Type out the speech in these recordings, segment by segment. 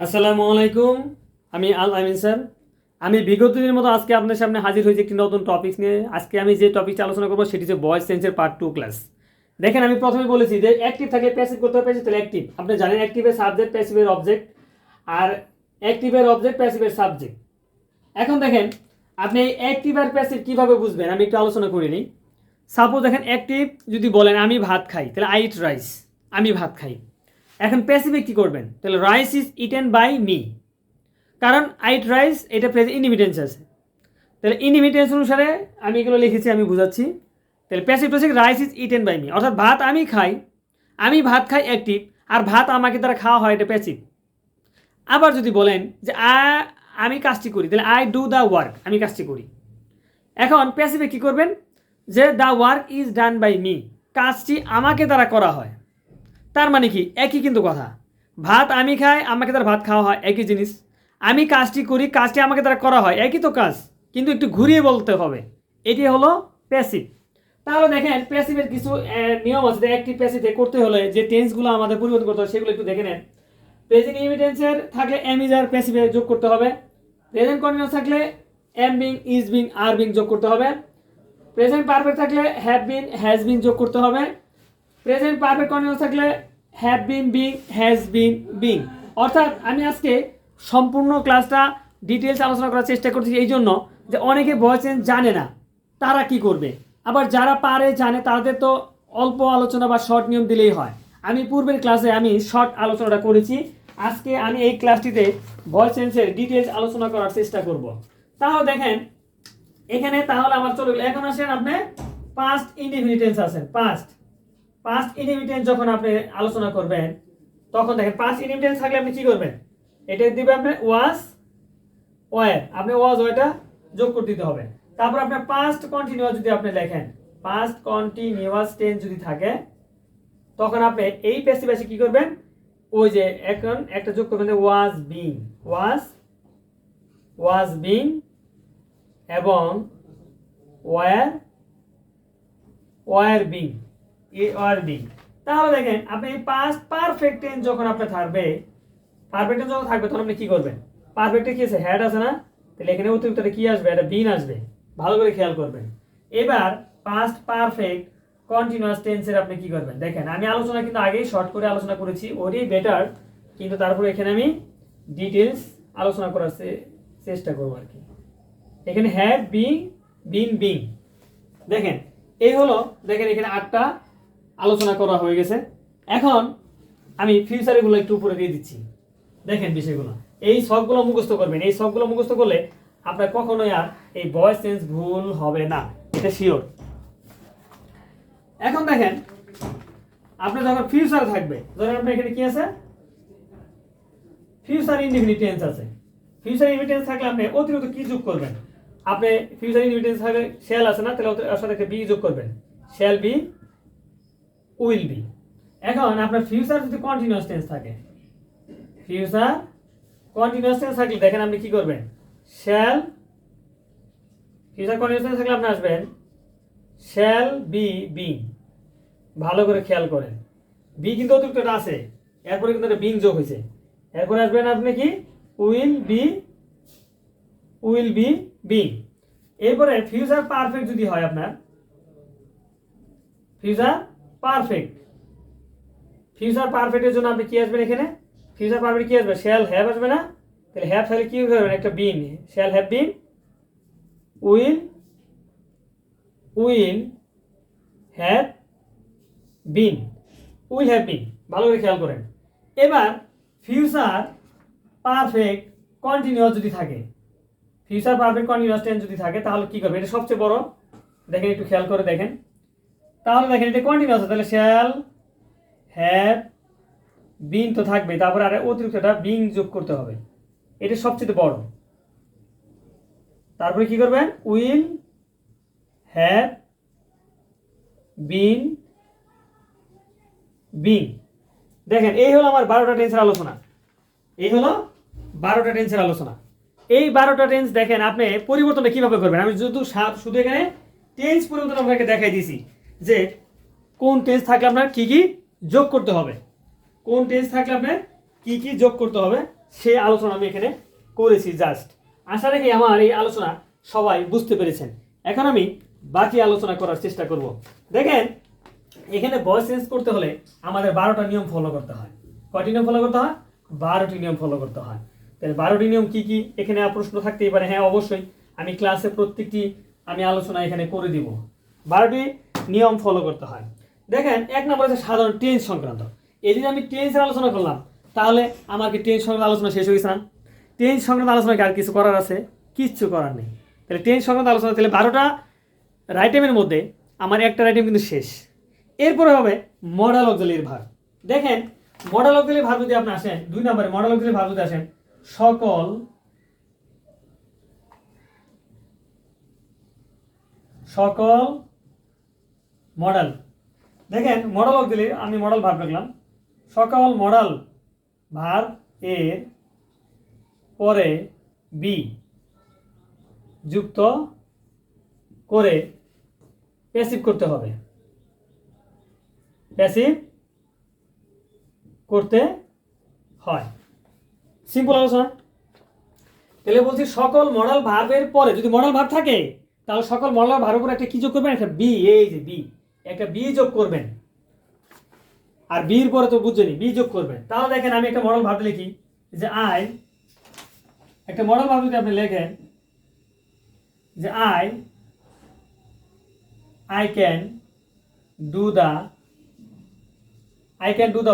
আসসালামু আলাইকুম। আমি আল আমিন স্যার। আমি বিগত দিনের মতো আজকে আপনার সামনে হাজির হয়েছি একটি নতুন টপিক নিয়ে। আজকে আমি যে টপিকটা আলোচনা করবো সেটি হচ্ছে ভয়েস চেঞ্জের পার্ট 2 ক্লাস। দেখেন, আমি প্রথমে বলেছি যে অ্যাক্টিভ থাকলে প্যাসিভ করতে হবে, প্যাসিভ তাহলে অ্যাক্টিভ। আপনি জানেন অ্যাক্টিভের সাবজেক্ট, প্যাসিভের অবজেক্ট, আর অ্যাক্টিভের অবজেক্ট, প্যাসিভের সাবজেক্ট। এখন দেখেন, আপনি অ্যাক্টিভ আর প্যাসিভ কীভাবে বুঝবেন আমি একটু আলোচনা করে নিই। সাপোজ দেখেন, অ্যাক্টিভ যদি বলেন আমি ভাত খাই, তাহলে আই ইট রাইস, আমি ভাত খাই। এখন প্যাসিফে কী করবেন, তাহলে rice is eaten by me, কারণ আইট রাইস এটা প্রেজেন্ট ইনহিবিটেন্স আছে। তাহলে ইনহিবিটেন্স অনুসারে আমি এগুলো লিখেছি, আমি বুঝাচ্ছি। তাহলে প্যাসিভ হচ্ছে rice is eaten by me, অর্থাৎ ভাত আমি খাই, আমি ভাত খাই অ্যাক্টিভ, আর ভাত আমাকে দ্বারা খাওয়া হয় এটা প্যাসিভ। আবার যদি বলেন যে আমি কাজটি করি, তাহলে আই ডু দ্য ওয়ার্ক, আমি কাজটি করি। এখন প্যাসিভে কী করবেন, যে the work is done by me, কাজটি আমাকে দ্বারা করা হয়। তার মানে কি, একই কিন্তু কথা। ভাত আমি খাই, আমাকে দ্বারা ভাত খাওয়া হয়, একই জিনিস। আমি কাজটি করি, কাজটি আমাকে দ্বারা করা হয়, একই তো কাজ, কিন্তু একটু ঘুরিয়ে বলতে হবে। এটি হলো প্যাসিভ। তাহলে দেখেন, প্যাসিভের কিছু নিয়ম আছে। অ্যাক্টিভ প্যাসিভে করতে হলে যে টেন্সগুলো আমাদের পরিবর্তন করতে হবে সেগুলো একটু দেখে নেন। প্রেজেন্ট ইনহিবিটেন্সের থাকলে এম ইজ আর প্যাসিভে যোগ করতে হবে। প্রেজেন্ট কন্টিনিউয়াস থাকলে am being, is being, are being যোগ করতে হবে। প্রেজেন্ট পারফেক্ট থাকলে হ্যাভ বিন, হ্যাজ বিন যোগ করতে হবে। প্রেজেন্ট পারফেক্ট কন্টিনিউয়াস থাকলে have been being, has been being. অর্থাৎ আমি আজকে সম্পূর্ণ ক্লাসটা ডিটেলস আলোচনা করার চেষ্টা করছি, এই জন্য যে অনেকে ভয়েস চেঞ্জ জানে না, তারা কি করবে। আবার যারা পারে জানে তাদের তো অল্প আলোচনা বা শর্ট নিয়ম দিলেই হয়। আমি পূর্বের ক্লাসে আমি শর্ট আলোচনাটা করেছি, আজকে আমি এই ক্লাসটিতে ভয়েস চেঞ্জের ডিটেলস আলোচনা করার চেষ্টা করব। তাহলে দেখেন এখানে, তাহলে আমার চলে গেল। এখন আসেন আপনি পাস্ট ইনডিফিনিটেন্স আছেন। পাস্ট ইনডিফিনিটেন্স যখন আপনি আলোচনা করবেন, তখন দেখেন পাস্ট ইনডিফিনিটেন্স থাকলে আপনি কি করবেন, এটা দিবে আপনি ওয়াজ ওয়ার, আপনি ওয়াজ ওয়ারটা যোগ করে দিতে হবে। তারপর আপনার পাস্ট কন্টিনিউয়াস যদি আপনি লেখেন, পাস্ট কন্টিনিউয়াস টেন্স যদি থাকে, তখন আপনি এই প্যাসিভে কি করবেন, ওই যে এখন একটা যোগ করবেন, ওয়াজ বিং, ওয়াজ বিং এবং ওয়ার বিং, ওয়ার বিং। তাহলে দেখেন আপনি পাস্ট পারফেক্ট টেন্স যখন আপনার থাকবে, পারফেক্ট টেন্স যখন থাকবে তখন আপনি কি করবেন, পারফেক্টে কি আছে, হ্যাড আছে না, তাহলে এখানে অতিরিক্ত কি আসবে, এটা বিন আসবে। ভালো করে খেয়াল করবেন। এবার পাস্ট পারফেক্ট কন্টিনিউয়াস টেন্সের আপনি কি করবেন, দেখেন আমি আলোচনা কিন্তু আগেই শর্ট করে আলোচনা করেছি, ওরই বেটার, কিন্তু তারপরে এখানে আমি ডিটেলস আলোচনা করার চেষ্টা করবো আর কি। এখানে হ্যাভ বিং, বিন বিং, দেখেন এই হলো। দেখেন এখানে 8টা আলোচনা করা হয়ে গেছে। এখন আমি ফিউচারগুলো একটু উপরে দিয়ে দিচ্ছি। দেখেন বিষয়গুলো, এই সবগুলো মুখস্থ করবেন। এই সবগুলো মুখস্থ করলে আপনার কখনোই আর এই ভয়েস চেঞ্জ ভুল হবে না, এটা শিওর। এখন দেখেন, আপনার যখন ফিউচার থাকবে, ধরেন আপনার এখানে কি আছে, ফিউচার ইনডিফিনিট টেন্স আছে। ফিউচার ইনডিফিনিট টেন্স থাকলে আপনি অতিরিক্ত কি যোগ করবেন, আপনি ফিউচার ইনডিফিনিট টেন্স থাকলে শ্যাল আছে না, তাহলে ওর সাথে একটা বি যোগ করবেন, শ্যাল বি, উইল বি। এখন আপনার ফিউচার যদি কন্টিনিউয়াস টেন্স থাকে, ফিউচার কন্টিনিউয়াস টেন্স থাকলে দেখেন আপনি কি করবেন, শ্যাল, ফিউচার কন্টিনিউয়াস টেন্স থাকলে আপনি আসবেন শ্যাল বি বিং। ভালো করে খেয়াল করেন, বি কিন্তু অতিরিক্তটা আছে, এরপরে কিন্তু একটা বিং যোগ হয়েছে। এরপরে আসবেন আপনি কি, উইল বি বিং। এরপরে ফিউচার পারফেক্ট যদি হয় আপনার, ফিউচার পারফেক্টের জন্য আপনি কি আসবেন, এখানে ফিউচার পারফেক্ট কি আসবে, শ্যাল হ্যাভ আসবে না, তাহলে হ্যাভ তাহলে কি করবেন, একটা been, shall have been, will have been, ভালো করে খেয়াল করেন। এবার ফিউচার পারফেক্ট কন্টিনিউয়াস যদি থাকে, ফিউচার পারফেক্ট কন্টিনিউয়াস টেন্স যদি থাকে, তাহলে কি করবে, এটা সবচেয়ে বড়। দেখেন একটু খেয়াল করে দেখেন, তাহলে দেখেন এটা কন্টিনিউয়াস, তাহলে শ্যাল হ্যাভ বিন তো থাকবে, তারপরে আর অতিরিক্তটা বিং যোগ করতে হবে, এটা সবচেয়ে বড়। তারপরে কি করবেন, উইল হ্যাভ বিন বিং। দেখেন এই হলো আমার 12টা টেন্সের আলোচনা, এই হলো 12টা টেন্সের আলোচনা। এই 12টা টেন্স দেখেন আপনি পরিবর্তনটা কিভাবে করবেন। আমি শুধু এখানে টেন্স পরিবর্তন আপনাকে দেখাই দিয়েছি যে কোন টেন্স থাকলে আপনার কি কি যোগ করতে হবে, কোন টেন্স থাকলে আপনার কি কি যোগ করতে হবে সেই আলোচনা আমি এখানে করেছি জাস্ট। আশা রাখি আমার এই আলোচনা সবাই বুঝতে পেরেছেন। এখন আমি বাকি আলোচনা করার চেষ্টা করব। দেখেন এখানে ভয়েস চেঞ্জ করতে হলে আমাদের 12টা নিয়ম ফলো করতে হয়। কয়টি নিয়ম ফলো করতে হয়? 12টি নিয়ম ফলো করতে হয়। তাহলে 12টি নিয়ম কি কি? এখানে প্রশ্ন থাকতেই পারে। হ্যাঁ, অবশ্যই আমি ক্লাসে প্রত্যেকটি আমি আলোচনা এখানে করে দিব। 12টি নিয়ম ফলো করতে হয়। দেখেন 1 নম্বর আছে সাধারণ টেন্স সংক্রান্ত। এই যদি আমি টেন্সের আলোচনা করলাম তাহলে আমাকে টেন্স সংক্রান্ত আলোচনা শেষ হয়ে গেছে না? টেন্স সংক্রান্ত আলোচনা কি আর কিছু করার আছে? কিচ্ছু করার নেই। তাহলে টেন্স সংক্রান্ত আলোচনা, তাহলে 12টা রাইটেমের মধ্যে আমার একটা রাইটেম কিন্তু শেষ। এরপরে হবে মডাল অক্সিলারি ভার্ব। দেখেন মডাল অক্সিলারি ভার্ব যদি আপনি আসেন, 2 নম্বরে মডাল অক্সিলারি ভার্ব যদি আসেন, সকল মডেল। দেখেন মডাল অক্সিলারি, আমি মডাল ভার্ব লিখলাম, সকল মডাল ভার্ব এর পরে বি যুক্ত করে প্যাসিভ করতে হবে। প্যাসিভ করতে হয়। সিম্পল আলোচনা। তাহলে বলছি সকল মডাল ভার্বের পরে যদি মডাল ভার্ব থাকে তাহলে সকল মডাল ভার্বের উপর একটা কি যোগ করবেন? একটা বি, এই যে বি, একটা বি যোগ করবেন। আর বির পরে তো বুঝছেনই, বি যোগ করবেন। তাহলে দেখেন আমি একটা মডাল ভার্ব লিখি যে আই, একটা মডাল ভার্ব যদি আপনি লেখেন যে I can do the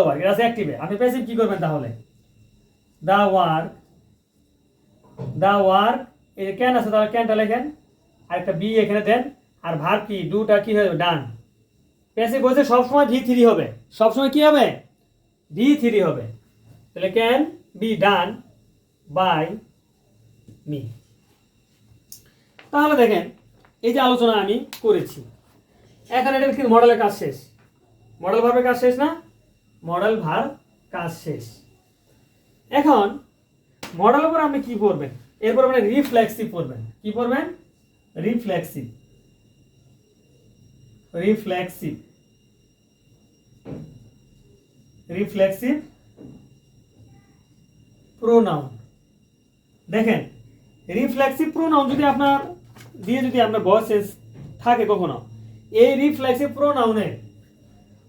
work, এটা আছে অ্যাক্টিভে। আপনি প্যাসিভ কি করবেন তাহলে? দ্য ওয়ার্ক, এই যে ক্যান আছে তাহলে ক্যানটা লেখেন, আর একটা বি এখানে দেন, আর ভার্ব কি ডুটা কি হবে? ডান। প্যাসিভ বলছে সবসময় V3 হবে, সবসময় কি হবে? V3 হবে। তাহলে can be done by me. তাহলে দেখেন এই যে আলোচনা আমি করেছি, এখন এটা কি মডেলের কাজ শেষ? মডেল ভার্বের কাজ শেষ না? মডেল ভার্ব কাজ শেষ। এখন মডেলের উপর আপনি কি পড়বেন? এরপর আপনি রিফ্লেক্সিভ পড়বেন। কি পড়বেন? Reflexive pronoun. দেখেন রিফ্লেক্সিভ প্রোনাউন যদি আপনার দিয়ে যদি আপনার ভয়েস চেঞ্জ থাকে কখনো, এই রিফ্লেক্সিভ প্রোনাউনে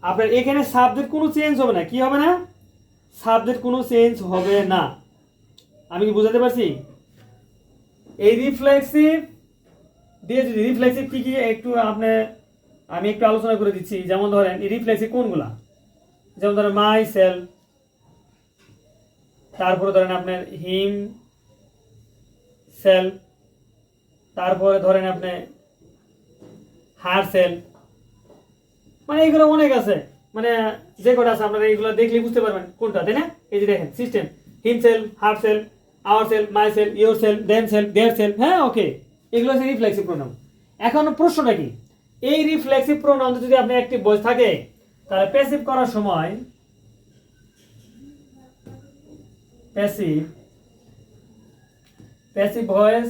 আপনার এখানে সাবজেক্ট কোনো চেঞ্জ হবে না। কি হবে না? সাবজেক্ট কোনো চেঞ্জ হবে না। আমি কি বুঝাতে পারছি? এই রিফ্লেক্সিভ দিয়ে যদি রিফ্লেক্সিভ কি কি একটু আমি একটু আলোচনা করে দিচ্ছি। যেমন ধরেন এই রিফ্লেক্সিভ কোনগুলা? যেমন ধরেন মাই সেলফ, তারপরে ধরেন আপনার হিম সেলফ, তারপরে ধরেন আপনি হার সেলফ, মানে এইগুলো অনেক আছে। মানে যে কটা আছে আপনারা এইগুলো দেখলে বুঝতে পারবেন কোনটা, তাই না? এই যে দেখেন system, himself, herself, ourself, myself, yourself, themself, theirself. হ্যাঁ, ওকে, এগুলো হচ্ছে রিফ্লেক্সিভ প্রোনাউন। এখন প্রশ্নটা কি? এই রিফ্লেক্সিভ প্রোনাউন যদি আপনি অ্যাক্টিভ ভয়েস থাকে তাহলে প্যাসিভ করার সময় প্যাসিভ ভয়েস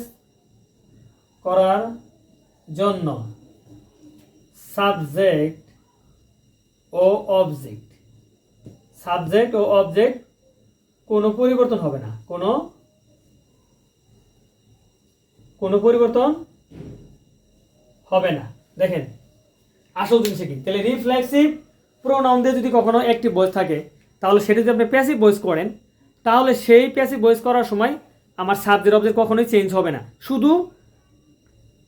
করার জন্য সাবজেক্ট ও অবজেক্ট কোনো পরিবর্তন হবে না, কোনো পরিবর্তন হবে না। দেখেন আসল জিনিস কি? তাহলে রিফ্লেক্সিভ প্রোনাউন দিয়ে যদি কখনো অ্যাক্টিভ ভয়েস থাকে তাহলে সেটা যদি আপনি প্যাসিভ ভয়েস করেন তাহলে সেই প্যাসিভ ভয়েস করার সময় আমার সাবজেক্ট অবজেক্ট কখনোই চেঞ্জ হবে না। শুধু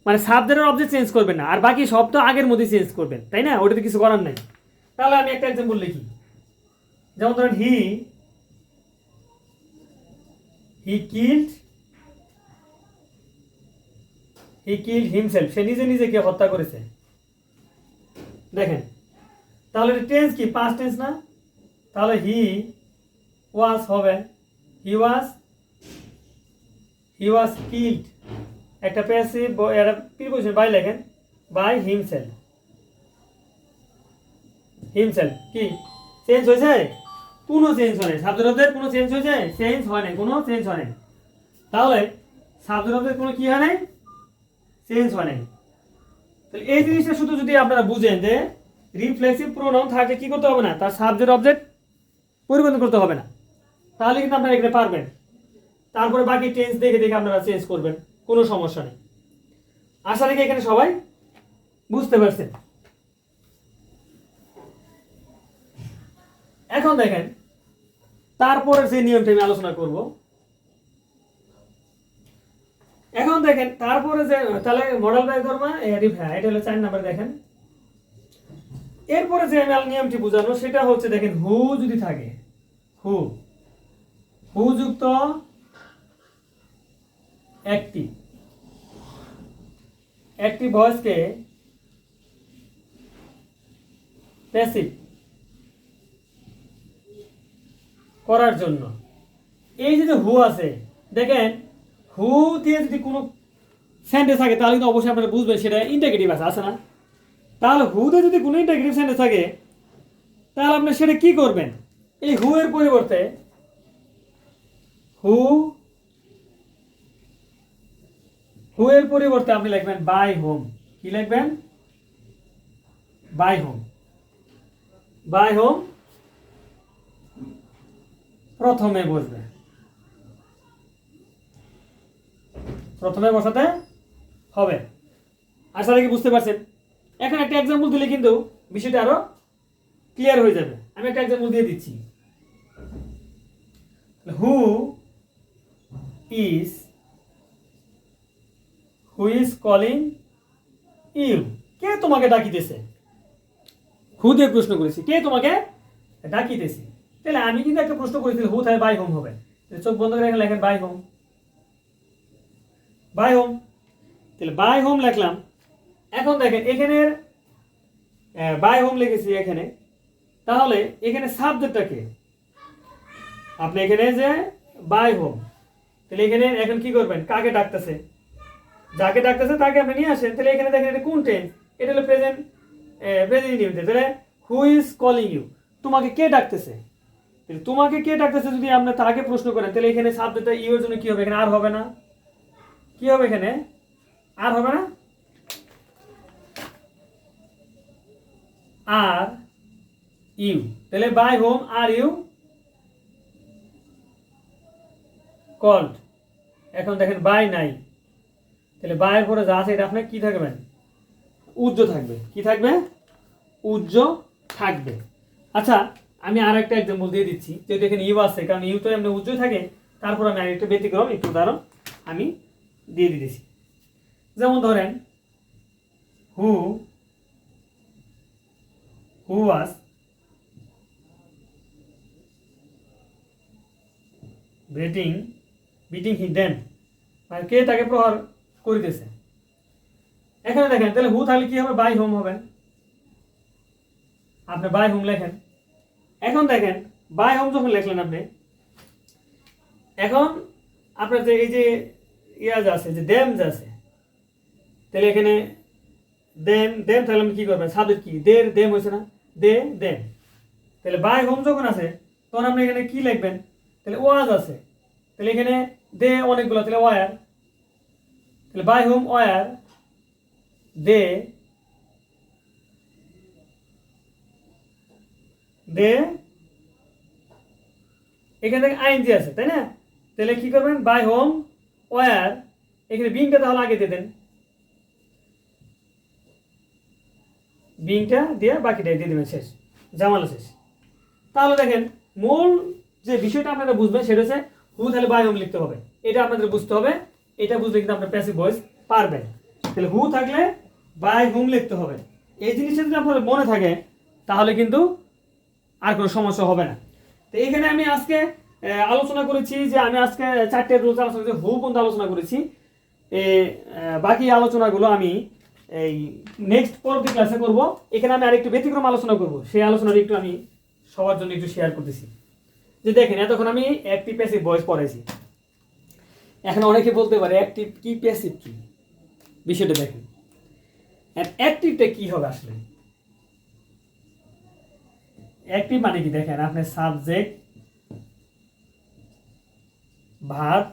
মানে সাবজেক্টের অবজেক্ট চেঞ্জ করবেন না, আর বাকি সব তো আগের মধ্যে চেঞ্জ করবেন, তাই না? ওটাতে কিছু করার নাই। তাহলে আমি একটা এক্সাম্পল লিখি। যেমন ধরেন হি কিল্ড হিমসেলফ, সে নিজেকে হত্যা করেছে। দেখেন তাহলে টেন্স কি? পাস্ট টেন্স না? তাহলে হি ওয়াজ হবে হি ওয়াজ কিল্ড, একটা প্যাসিভ একটা প্রিপোজিশন বাই লেখেন, বাই হিমসেলফ কি চেঞ্জ হয়েছে? কোনো চেঞ্জ হয় নাই। সাবজেক্ট অবজেক্ট কোনো চেঞ্জ হয়েছে? চেঞ্জ হয় নাই, কোনো চেঞ্জ হয় নাই। তাহলে সাবজেক্ট অবজেক্ট কোনো কি হয় নাই? চেঞ্জ হয় নাই। তাহলে এই জিনিসটা শুধু যদি আপনারা বুঝেন যে রিফ্লেক্সিভ প্রোনাউন থাকলে কি করতে হবে না? তার সাবজেক্ট অবজেক্ট পরিবর্তন করতে হবে না, তাহলে কিন্তু আপনারা এখানে পারবেন। তারপরে বাকি টেন্স দেখে দেখে আপনারা চেঞ্জ করবেন, কোনো সমস্যা নেই। আশা রাখি এখানে সবাই বুঝতে পারছেন। এখন দেখেন তারপরে যে নিয়মটা আমি আলোচনা করব, এখন দেখেন তারপরে যে তাহলে মডেল বাই করবা হ্যাঁ এটা হলো 4 নাম্বার। দেখেন এরপরে যে আমি নিয়মটি বোঝানো সেটা হচ্ছে দেখেন হু যদি থাকে, হু হু যুক্ত একটি একটি ভয়েসকে প্যাসিভ করার জন্য এই যে হু আছে, দেখেন হু দিয়ে যদি কোনো সেন্টেন্স থাকে তাহলে কিন্তু অবশ্যই আপনারা বুঝবেন সেটা ইন্টারগেটিভ আছে না। তাহলে হু দিয়ে যদি কোনো ইন্টারগেটিভ সেন্টেন্স থাকে তাহলে আপনি সেটা কি করবেন, এই হু এর পরিবর্তে হু হু এর পরিবর্তে আপনি লিখবেন বাই হোম। কি লিখবেন? By whom. বাই হোম প্রথমে বসবে, প্রথমে বসাতে হবে। আশা রাখি বুঝতে পারছেন। এখন একটা এক্সাম্পল দিলে কিন্তু বিষয়টা আরো ক্লিয়ার হয়ে যাবে। আমি একটা এক্সাম্পল দিয়ে দিচ্ছি। Who is calling you? কে তোমাকে ডাকিতেছে? হু দিয়ে প্রশ্ন করেছি, কে তোমাকে ডাকিতেছে। তাহলে আমি কিন্তু একটা প্রশ্ন করেছি, হু থাকে বাই হোম হবে। চোখ বন্ধ করে লেখেন বাই হোম, বাই হোম। তাহলে বাই হোম লিখলাম। এখন দেখেন এখানে বাই হোম লিখেছি এখানে, তাহলে এখানে সাবজেক্টটা কে? আপনি এখানে যে বাই হোম, তাহলে এখানে এখন কি করবেন? কাকে ডাকতেছে? যাকে ডাকতেছে তাকে আপনি নিয়ে আসেন। তাহলে এখানে দেখেন এটা কোন টেন্স? এটা হলো প্রেজেন্ট প্রেজেন্ট। তাহলে হু ইজ কলিং ইউ? তোমাকে কে ডাকতেছে? তাহলে তোমাকে কে ডাকতেছে যদি আপনি তাকে প্রশ্ন করেন, তাহলে এখানে সাবজেক্টটা ইউ এর জন্য কি হবে? এখানে আর হবে না? কি হবে এখানে? আর হবে না? Are you. তাহলে by whom are you called. এখন দেখেন বাই নাই, তাহলে বাইয়ের পরে যা আছে এটা আপনার কি থাকবেন? উজ্জ থাকবে। কি থাকবে? উজ্জ থাকবে। আচ্ছা আমি আর একটা এক্সাম্পল দিয়ে দিচ্ছি, যেহেতু এখানে ইউ আছে, কারণ ইউ তো এমনি উজ্জই থাকে। তারপর আমি আরেকটা ব্যতিক্রম একটু উদাহরণ আমি দিয়ে দিতেছি। যেমন ধরেন হু ওয়াজ বিটিং হি দেম, মানে কে তাকে প্রহার করিতেছে। এখানে দেখেন তাহলে হু থাকলে কি হবে? বাই হোম হবে। আপনি বাই হোম লেখেন। এখন দেখেন বাই হোম যখন লিখলেন আপনি, এখন আপনার যে এই যে ইয়াজ আছে, যে দেম যে আছে, তাহলে এখানে দেম দেম তাহলে আপনি কি করবেন? সাবজেক্ট কি? দের দেম হয়েছে না? They them. তাহলে বাই হোম যখন আছে তখন আপনি এখানে কি লিখবেন? তাহলে ওয়াজ আছে, তাহলে এখানে দে অনেকগুলো, তাহলে ওয়ার। তাহলে বাই হোম ওয়ার দে দে, এখানে আইএনজি আছে তাই না? তাহলে কি করবেন? বাই হোম ওয়ার, এখানে বিংটা তাহলে আগে দিয়ে দেন, বিংটা দিয়ে বাকিটা দিয়ে দেবেন, শেষ, জামালা শেষ। তাহলে দেখেন মূল যে বিষয়টা আপনারা বুঝবেন সেটা হচ্ছে হু তাহলে বাই হোম লিখতে হবে, এটা আপনাদের বুঝতে হবে। এটা বুঝলে কিন্তু আপনার প্যাসিভ ভয়েস পারবেন। তাহলে হু থাকলে বাই হোম লিখতে হবে। এই জিনিসটা যদি আপনাদের মনে থাকে তাহলে কিন্তু আর কোনো সমস্যা হবে না। তো এখানে আমি আজকে আলোচনা করেছি যে আমি আজকে 4টে রুলস আলোচনা করেছি, হু পর্যন্ত আলোচনা করেছি। বাকি আলোচনাগুলো আমি এই নেক্সট পরবর্তী ক্লাসে করব। এখানে আমি আরেকটু ব্যতিক্রম আলোচনা করব, সেই আলোচনাটা একটু আমি সবার জন্য একটু শেয়ার করতেছি। যে দেখেন এতক্ষণ আমি অ্যাক্টিভ প্যাসিভ ভয়েস পড়াইছি। এখন অনেকে বলতে পারে অ্যাক্টিভ কি প্যাসিভ কি, বিষয়টা দেখেন। অ্যাক্টিভটা কি হবে আসলে? অ্যাক্টিভ মানে কি? দেখেন আপনি সাবজেক্ট ভার্ব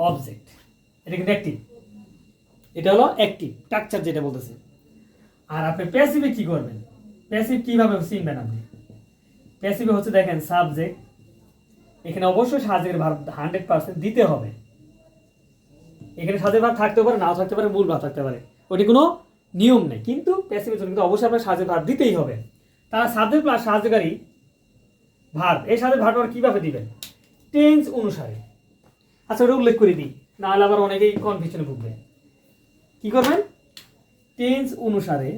অবজেক্ট, এটা কিন্তু অ্যাক্টিভ। এটা হলো অ্যাক্টিভ স্ট্রাকচার যেটা বলতেছে। আর আপনি প্যাসিভে কি করবেন? প্যাসিভ কিভাবে চিনবেন আপনি? প্যাসিভে হচ্ছে দেখেন সাবজেক্ট এখানে অবশ্যই সাজের ভার 100% দিতে হবে। এখানে সাজের ভার থাকতে পারে, নাও থাকতে পারে, মূল ভার থাকতে পারে, ওটি কোনো নিয়ম নেই, কিন্তু প্যাসিভের জন্য কিন্তু অবশ্যই আপনার সাজের ভার দিতেই হবে। তারা সাবজেক্ট প্লাস সাহায্যকারী ভার, এই সাজের ভারটা আবার কীভাবে দিবেন? টেন্স অনুসারে। আচ্ছা, ওটা উল্লেখ করে দিই, নাহলে আবার অনেকেই কনফিউশনে ভুগবে। কি করবেন? টেন্স অনুসারে,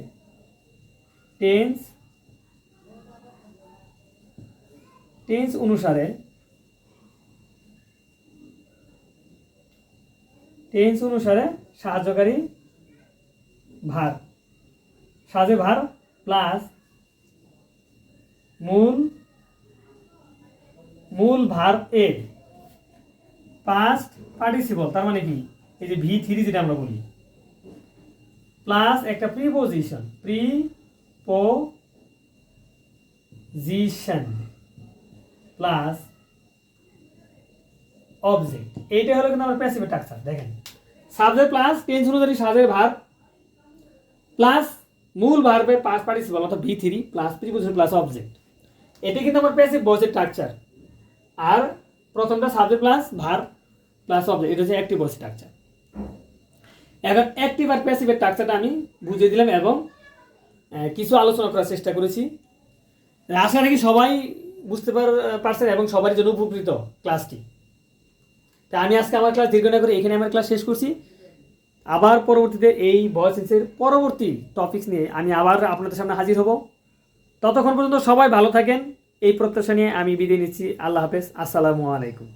টেন্স অনুসারে, টেন্স অনুসারে সাহায্যকারী ভার, সাজে ভার প্লাস মূল ভার এর পাস্ট পার্টিসিপল, তার মানে কি এই যে V3 যেটা আমরা বলি, প্লাস একটা প্রিপোজিশন প্লাস অবজেক্ট, এইটা হলো কিন্তু আমার প্যাসিভ স্ট্রাকচার। দেখেন, সাবজেক্ট প্লাস টেন্স অনুসারী সাজের ভার প্লাস মূল ভার্বের পাস্ট পার্টিসিপল অর্থাৎ V3 plus preposition plus object, এটা কিন্তু আমার প্যাসিভ ভয়েসের স্ট্রাকচার। আর প্রথমটা subject plus verb plus object, এটা হচ্ছে অ্যাক্টিভ ভয়েস স্ট্রাকচার। এখন অ্যাক্টিভ আর প্যাসিভের স্ট্রাকচারটা আমি বুঝিয়ে দিলাম এবং কিছু আলোচনা করার চেষ্টা করেছি। আশা রাখি সবাই বুঝতে পারছেন এবং সবারই জন্য উপকৃত ক্লাসটি। তা আমি আজকে আমার ক্লাস দীর্ঘ না করে এখানে আমার ক্লাস শেষ করছি। আবার পরবর্তীতে এই ভয়েস সেন্সের পরবর্তী টপিকস নিয়ে আমি আবার আপনাদের সামনে হাজির হব। ততক্ষণ পর্যন্ত সবাই ভালো থাকেন, এই প্রত্যাশা নিয়ে আমি বিদায় নিচ্ছি। আল্লাহ হাফেজ, আসসালামু আলাইকুম।